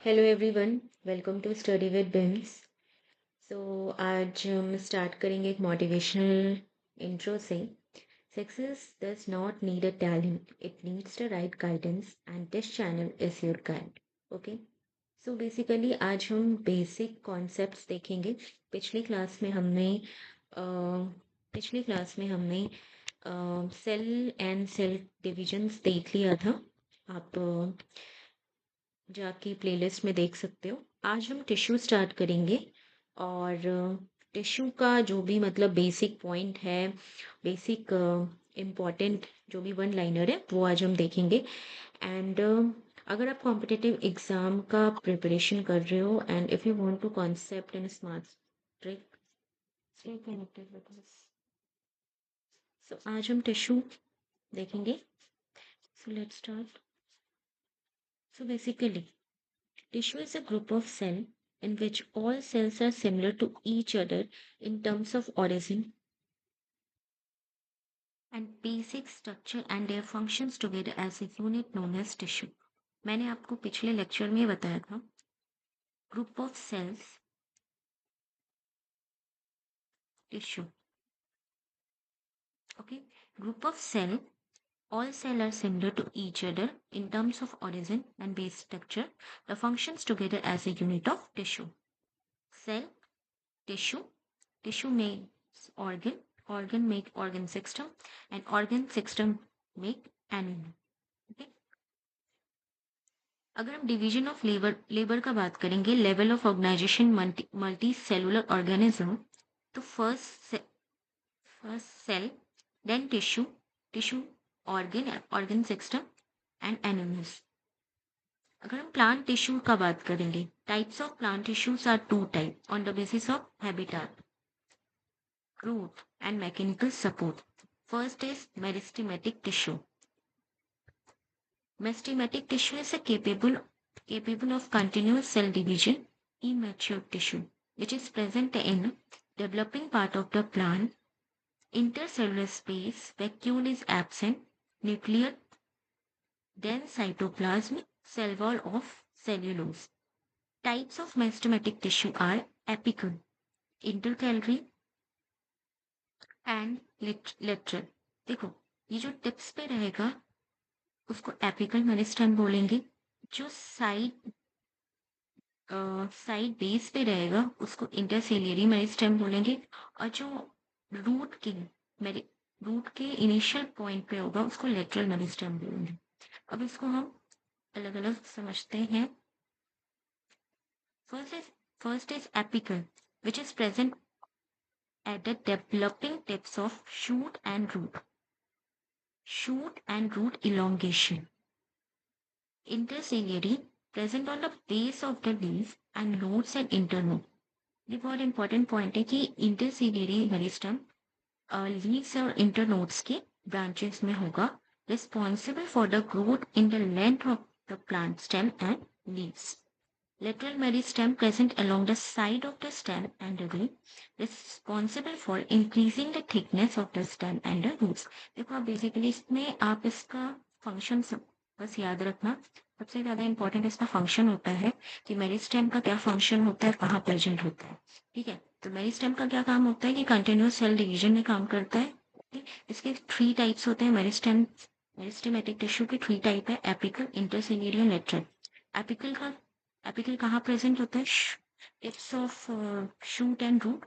Hello everyone, welcome to study with Bims. So आज हम start करेंगे एक मोटिवेशनल इंट्रो से। Success does not need a talent, it needs the right guidance and this channel is your guide. Okay, so basically आज हम basic concepts देखेंगे। पिछली class में हमने सेल एंड सेल डिविजन्स देख लिया था। आप जाके प्लेलिस्ट में देख सकते हो। आज हम टिश्यू स्टार्ट करेंगे और टिश्यू का जो भी मतलब बेसिक पॉइंट है, बेसिक इम्पॉर्टेंट जो भी वन लाइनर है वो आज हम देखेंगे। एंड अगर आप कॉम्पिटिटिव एग्जाम का प्रिपरेशन कर रहे हो and if you want to concept in smart trick, stay connected with us. So आज हम टिश्यू देखेंगे। So let's start. So basically tissue is a group of cells in which all cells are similar to each other in terms of origin and basic structure and their functions together as a unit known as tissue. मैंने आपको पिछले lecture में बताया था group of cells tissue. Okay, group of cell, all cells are similar to each other in terms of origin and base structure. The functions together as a unit of tissue. Cell, tissue, tissue makes organ, organ make organ system, and organ system make animal. Okay? अगर हम division of labour का बात करेंगे, level of organisation multi cellular organism, तो first cell, then tissue, tissue organ system and animals. अगर हम plant tissue का बात करेंगे, types of plant tissues are two type on the basis of habitat, growth and mechanical support. First is meristematic tissue. Meristematic tissue is capable of continuous cell division, immature tissue, which is present in developing part of the plant. Intercellular space, vacuole is absent, nuclear, dense cytoplasm, cell wall of cellulose. Types of meristematic tissue are apical, intercalary, and lateral. देखो, ये जो tips पे रहेगा उसको apical meristem बोलेंगे। जो side base पे रहेगा उसको इंटरसेलियरी मेरिस्टेम बोलेंगे। और जो रूट के रूट के इनिशियल पॉइंट पे होगा उसको लेटरल मेरिस्टेम बोलेंगे। अब इसको हम अलग अलग समझते हैं। First is apical, which is present at the developing tips of shoot and root elongation. Interciliary, present on the base of the leaf and nodes and internode. ये बहुत इंपॉर्टेंट पॉइंट है कि इंटरसिलियरी मेरिस्टम लीव्स और internodes के branches में होगा, responsible for the growth in the length of the plant stem and leaves. Lateral meristem present along the side of the stem and the root, responsible for increasing the thickness of the stem and the roots. देखो आप basically इसमें आप इसका function बस याद रखना। सबसे ज्यादा इंपॉर्टेंट इसका फंक्शन होता है कि मेरिस्टेम का क्या फंक्शन होता है, कहाँ प्रेजेंट होता है। ठीक है, तो मेरिस्टेम का क्या काम होता है कि कंटिन्यूस सेल डिवीजन में काम करता है। इसके थ्री टाइप्स होते हैं। मेरिस्टेमेटिक टिश्यू के थ्री टाइप है, एपिकल, इंटरसिलियरी, लेटरल। एपिकल कहाँ प्रेजेंट होता है? Tips of shoot and root.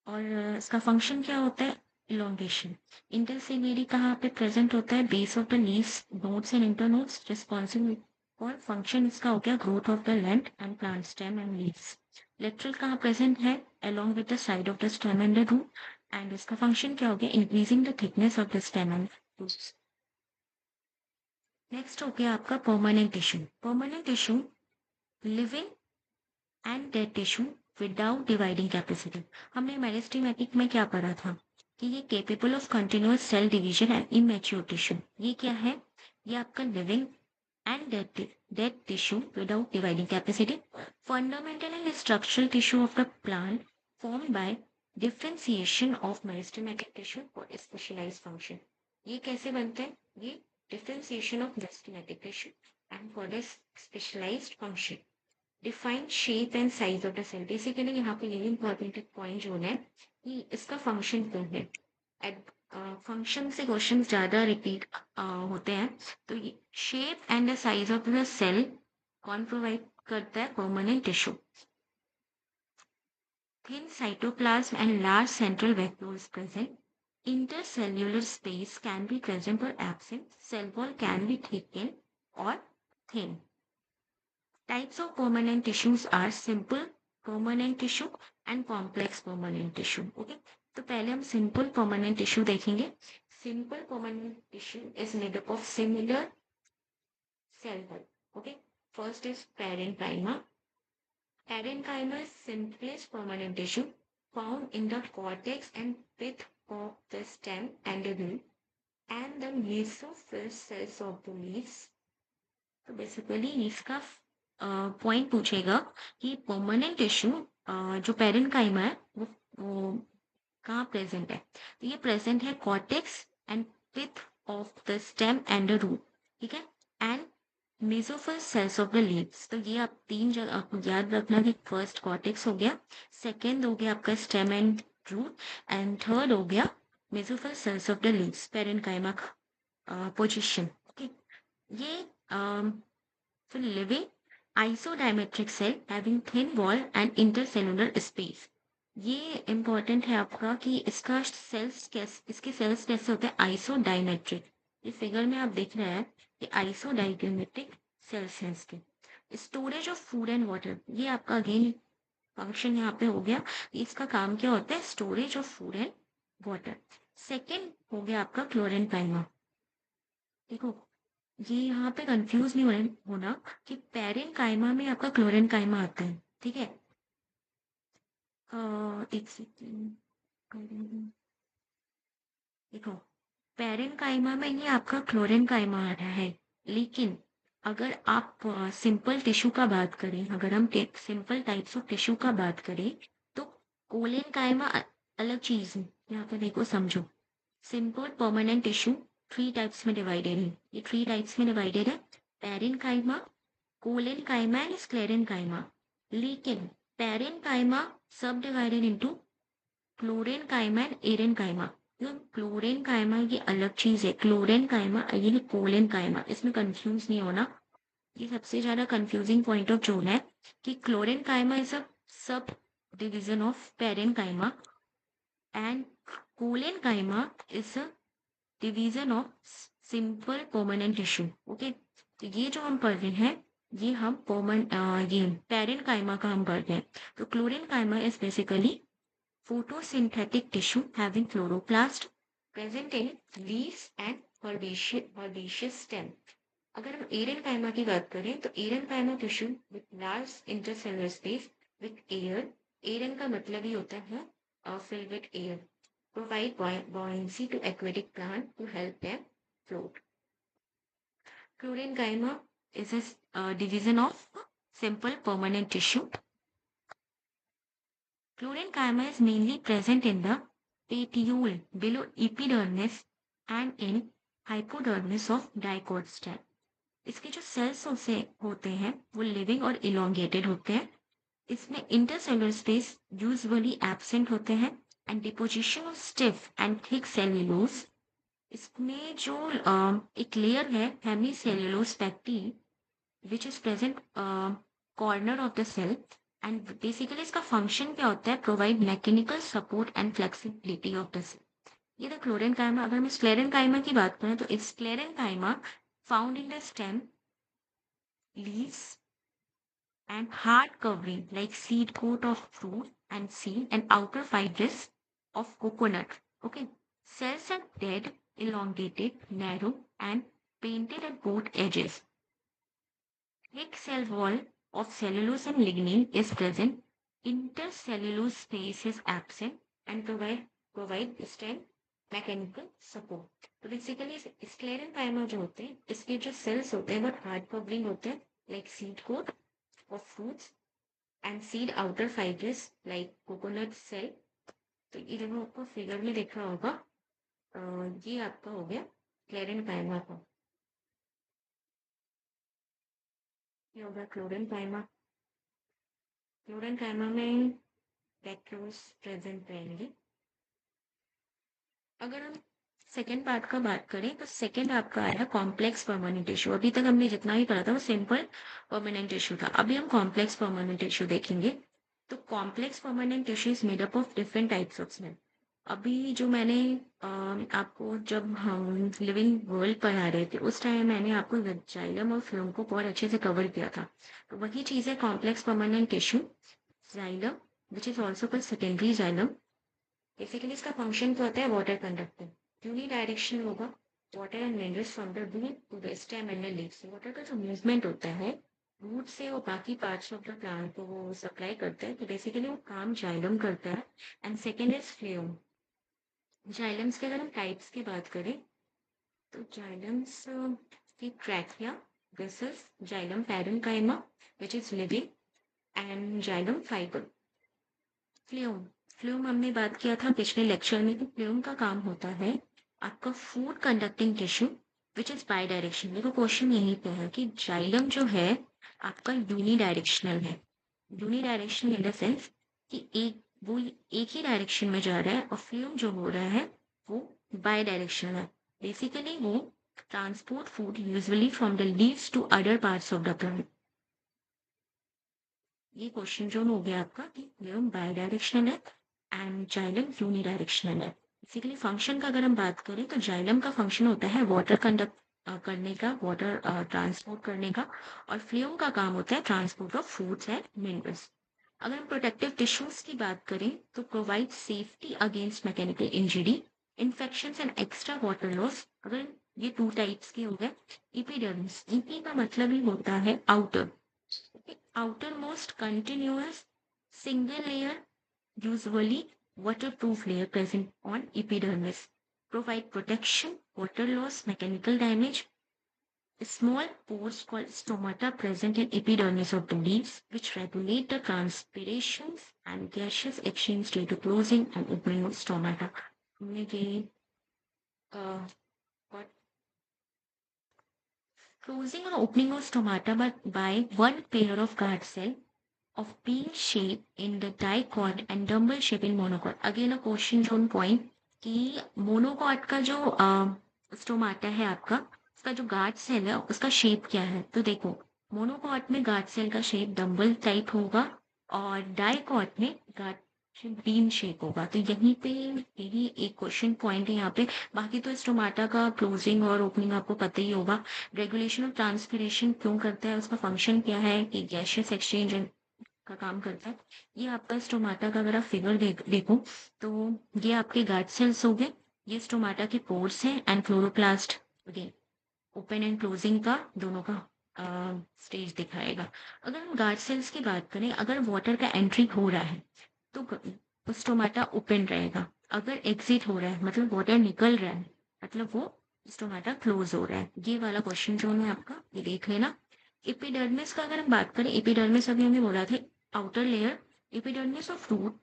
और इसका फंक्शन क्या होता है? इलोंगेशन। इंटरसिलियरी कहाँ पे प्रेजेंट होता है? Base of the leaves, nodes and internodes, responsible for function इसका हो गया growth of the length and plant stem and leaves. Lateral कहाँ प्रेजेंट है? Along with the side of the stem and the root, and इसका function क्या हो गया? Increasing the thickness of the stem and roots. Next हो गया आपका permanent tissue. Permanent tissue, living and dead tissue without dividing capacity. हमने meristematic में क्या पढ़ा था कि ये capable of continuous cell division and immature tissue. ये क्या है? ये आपका living and dead tissue without dividing capacity, fundamental and structural tissue of the plant form by differentiation of meristematic tissue for specialised function. ये कैसे बनते हैं? ये differentiation of meristematic tissue and for the specialized function. Define shape and size of the cell. Basically यहाँ पे ये important point जो है कि इसका फंक्शन क्या है. एट फंक्शन से क्वेश्चन ज्यादा रिपीट होते हैं. तो shape and the size of the cell कौन प्रोवाइड करता है? Permanent tissue. Thin cytoplasm and large central vacuoles present. Intercellular space can be present or absent. Cell wall can be thickened or thin. Types of permanent tissues are simple permanent tissue and complex permanent tissue. Okay. तो पहले हम simple permanent tissue देखेंगे. Simple permanent tissue is made up of similar cell wall. Okay. First is parenchyma. Parenchyma is simplest permanent tissue found in the cortex and pith of the stem and the root and the mesophyll cells of the leaves. तो basically इसका point पूछेगा कि permanent tissue जो parenchyma है वो कहाँ present है. तो ये प्रेजेंट है cortex and pith of the stem and the root. ठीक है. And mesophyll cells of the leaves. तो ये आप तीन जगह आपको याद रखना कि फर्स्ट कॉर्टेक्स हो गया, सेकेंड हो गया आपका stem and root, and third हो गया mesophyll cells of the leaves parenchyma का पोजिशन. ओके. ये फिर living isodiametric cell having thin wall and intercellular space. ये इंपॉर्टेंट है आपका कि इसका सेल्स कैसे, इसके सेल्स कैसे होते हैं? आइसोडायमेट्रिक. ये फिगर में आप देख रहे हैं कि आइसोडायमेट्रिक सेल्स हैं इसके. Storage of food and water. ये आपका अगेन फंक्शन यहाँ पे हो गया. इसका काम क्या होता है? Storage of food and water. Second हो गया आपका क्लोरेनकाइमा. देखो ये यहाँ पे कंफ्यूज नहीं होना कि पेरेन्काइमा में आपका क्लोरेनकाइमा आता है. ठीक है. एक सेकेंड. देखो पेरेन्काइमा में ये आपका क्लोरेनकाइमा आ रहा है. लेकिन अगर आप सिंपल टिश्यू का बात करें, अगर हम सिंपल टाइप्स ऑफ टिश्यू का बात करें तो कोलेनकाइमा अलग चीज है. यहाँ पे देखो समझो. सिंपल परमानेंट टिश्यू 3 टाइप्स में डिवाइडेड है. ये 3 टाइप्स में डिवाइडेड है. Parenchyma, collenchyma and sclerenchyma. लेकिन पेरेन्काइमा सब divided into chlorenchyma and aerenchyma. Chlorenchyma ये अलग चीज है. क्लोरेनकाइमा ये कोलेनकाइमा. इसमें कंफ्यूज नहीं होना. ये सबसे ज्यादा कंफ्यूजिंग पॉइंट ऑफ जो है कि chlorenchyma is a sub division of parenchyma and collenchyma is a division of simple permanent tissue. Okay. तो ये जो हम पढ़ रहे हैं ये हम ये पेरेन्काइमा का हम पढ़ रहे हैं. तो chlorenchyma is basically photosynthetic tissue having chloroplast present in leaves and herbaceous stem. अगर हम एरेनकाइमा की बात करें तो aerenchyma tissue with large intercellular space with air. एरन का मतलब ही होता है filled with air. Provide buoyancy to aquatic plant to help them float. Chlorine is a division of simple permanent tissue. Chlorine is mainly present in the petiole below epidermis and in hypodermis of dicot stem. इसके जो sales होते हैं वो living और elongated होते हैं. इसमें intercellular space usually absent होते हैं and deposition of stiff and thick cellulose. इसमें जो एक लेयर है hemicellulose pectin which is present corner of the cell. And basically इसका फंक्शन क्या होता है? Provide mechanical support and flexibility of the cell. ये द क्लोरेनकाइमा. अगर हम स्क्लेरेनकाइमा की बात करें तो sclerenchyma found in the stem, leaves and hard covering like seed coat of fruit and seed and outer fibrous of coconut. Okay. Cells are dead, elongated, narrow and painted at both edges. Thick cell wall of cellulose and lignin is present. Intercellulose space is absent and provide stem mechanical support. तो basically sclerenchyma जो होते हैं इसके जो sales होते हैं वो hard covering होते हैं like seed coat of fruits and seed outer fibers like coconut cell. तो ये देखो आपको फिगर में देखा होगा. ये आपका हो गया क्लेरेनकाइमा का. ये होगा क्लोरेनकाइमा। क्लोरेनकाइमा में वैक्यूल्स प्रेजेंट रहेंगे। अगर हम सेकेंड पार्ट का बात करें तो सेकेंड आपका आया कॉम्प्लेक्स परमानेंट टिश्यू। अभी तक हमने जितना भी पढ़ा था वो सिंपल परमानेंट टिश्यू था। अभी हम कॉम्प्लेक्स परमानेंट टिश्यू देखेंगे। तो complex permanent tissue is made up of different types of cell. अभी जो मैंने आपको जब हम लिविंग वर्ल्ड पढ़ा रहे थे उस टाइम मैंने आपको जाइलम और फ्लोएम को बहुत अच्छे से कवर किया था। तो वही चीज है complex permanent tissue. Xylem which is also called secondary xylem. Basically इसका फंक्शन क्या होता है, वाटर कंडक्टिंग। यूनी डायरेक्शन होगा। Water and minerals from the root to the stem and the leaves. Water का जो मूवमेंट होता है रूट से वो बाकी पार्ट्स ऑफ द प्लांट को वो सप्लाई करता है। तो बेसिकली वो काम जाइलम करता है। And second is phloem. Xylems के अगर हम टाइप्स की बात करें तो जाइलम्स की trachea, this is xylem parenchyma which is living, and xylem fibre. Flume. Flume हमने बात किया था पिछले लेक्चर में कि फ्लूम का काम होता है आपका food conducting tissue which is bidirection. देखो क्वेश्चन यही पे है कि जाइलम जो है आपका यूनी डायरेक्शनल है। Unidirectional in the sense कि वो एक ही डायरेक्शन में जा रहा है, और फ्लूम जो हो रहा है वो बाई डायरेक्शनल है। बेसिकली वो transport food usually from the leaves to other parts of the plant. ये क्वेश्चन जो हो गया आपका कि फ्लूम बाई डायरेक्शनल है एंड जाइलम यूनी डायरेक्शनल है। बेसिकली फंक्शन का अगर हम बात करें तो जाइलम का फंक्शन होता है वाटर कंडक्ट करने का, वाटर ट्रांसपोर्ट करने का, और फ्लूम का काम होता है transport of foods and minerals. अगर हम प्रोटेक्टिव टिश्यूज की बात करें तो provide safety against mechanical injury, infection and extra water loss. अगर ये टू टाइप्स के हो गए। इपिडर्मिस, ईपी का मतलब ही होता है outer. outermost continuous single layer, usually waterproof layer present on epidermis, provide protection, water loss, mechanical damage. Small pores called stomata present in epidermis of the leaves, which regulate the transpirations and gaseous exchange due to closing and opening of stomata. हमने ये got closing or opening of stomata by one pair of guard cell of pea shape in the dicot and dumbbell shape in monocot. Again a question on point कि monocot का जो stomata है आपका, उसका जो guard cell है उसका shape क्या है। तो देखो मोनोकॉट में गार्ड सेल का शेप डम्बल टाइप होगा, और डाइकॉट में गार्ड बीन शेप होगा। तो यहीं पे यही एक क्वेश्चन पॉइंट है यहाँ पे। बाकी तो स्टोमाटा का क्लोजिंग और ओपनिंग आपको पता ही होगा। रेगुलेशन ऑफ ट्रांसपिरेशन क्यों करता है, उसका फंक्शन क्या है कि गैशियस एक्सचेंज का काम करता है। ये आपका स्टोमाटा का अगर आप फिगर देखो तो ये आपके गार्ड सेल्स हो गए, ये स्टोमाटा के पोर्स हैं, and chloroplast again open and closing का दोनों का स्टेज दिखाएगा। अगर हम गार्ड सेल्स की बात करें, अगर वाटर का एंट्री हो रहा है तो स्टोमाटा ओपन रहेगा। अगर एग्जिट हो रहा है मतलब वाटर निकल रहा है मतलब वो स्टोमाटा क्लोज हो रहा है। ये वाला क्वेश्चन जो है आपका ये देख लेना। एपिडर्मिस का अगर हम बात करें, एपिडर्मिस अभी हमें बोला था outer layer, epidermis of root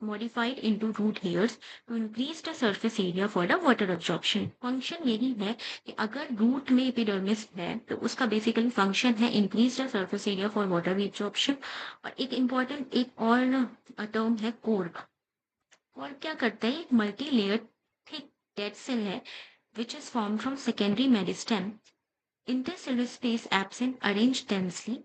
modified into root hairs to increase the surface area for the water absorption. Function यही है कि अगर रूट में एपिडर्मिस है तो उसका बेसिकली फंक्शन है increase the surface area for water absorption. और एक इम्पॉर्टेंट एक और टर्म है कोर्क। कोर्क क्या करता है, एक multi layer thick dead cell है which is form from secondary meristem. Intercellular space absent arrange densely,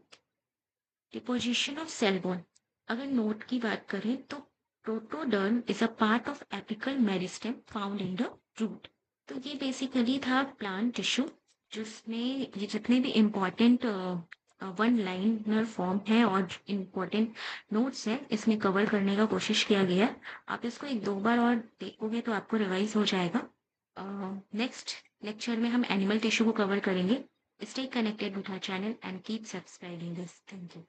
deposition of cell wall. अगर नोट की बात करें तो protoderm is a part of apical meristem found in the root. तो ये basically था plant tissue जिसमें ये जितने भी इम्पोर्टेंट वन लाइनर फॉर्म है और इम्पोर्टेंट नोट्स है इसमें कवर करने का कोशिश किया गया है। आप इसको एक दो बार और देखोगे तो आपको रिवाइज हो जाएगा। नेक्स्ट लेक्चर में हम एनिमल टिश्यू को कवर करेंगे। Stay connected with our channel and keep subscribing this. Thank you.